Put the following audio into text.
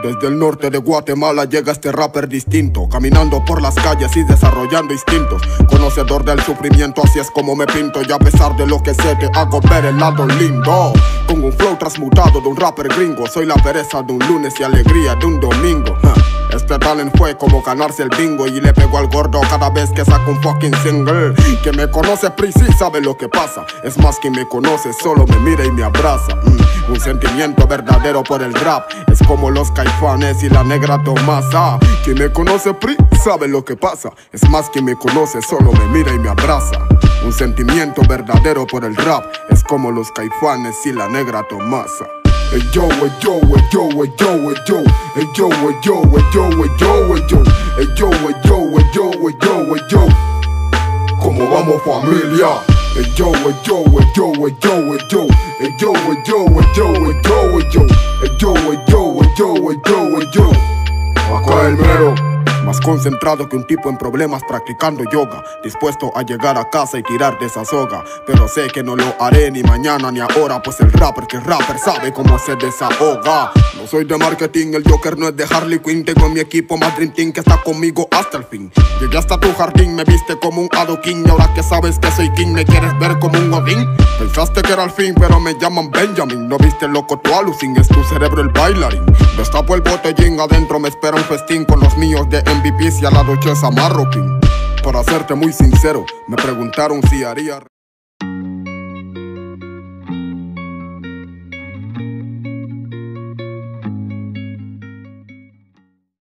Desde el norte de Guatemala llega este rapper distinto, caminando por las calles y desarrollando instintos. Conocedor del sufrimiento, así es como me pinto. Y a pesar de lo que sé, te hago ver el lado lindo. Con un flow transmutado de un rapper gringo, soy la pereza de un lunes y alegría de un domingo. Este talent fue como ganarse el bingo, y le pego al gordo cada vez que saco un fucking single. Quien me conoce sí sabe lo que pasa. Es más, quien me conoce solo me mira y me abraza. Un sentimiento verdadero por el rap. Es como los Caifanes y la Negra Tomasa. Quien me conoce sabe lo que pasa. Es más, quien me conoce solo me mira y me abraza. Un sentimiento verdadero por el rap. Es como los Caifanes y la Negra Tomasa. Hey yo, hey yo, hey yo, hey yo, hey yo, hey yo, hey yo, hey yo, hey yo, hey yo, hey yo, hey yo, hey yo, hey yo, hey yo. ¿Cómo vamos, familia? Hey yo, hey yo, hey yo, hey yo, hey yo, hey yo, hey yo, hey yo, hey yo, hey yo, hey yo, hey yo, hey yo, hey yo, hey yo. Acá el mero. Más concentrado que un tipo en problemas practicando yoga, dispuesto a llegar a casa y tirar de esa soga. Pero sé que no lo haré ni mañana ni ahora, pues el rapper que es rapper sabe cómo se desahoga. No soy de marketing, el Joker no es de Harley Quinn. Tengo en mi equipo más Dream Team que está conmigo hasta el fin. Llegué hasta tu jardín, me viste como un adoquín, y ahora que sabes que soy king, ¿me quieres ver como un Odín? Pensaste que era el fin, pero me llaman Benjamin. No viste loco tu alucin, es tu cerebro el bailarín. Destapo el botellín, adentro me espera un festín con los míos de MVPs y al lado Chesa Marroquín. Para serte muy sincero, me preguntaron si haría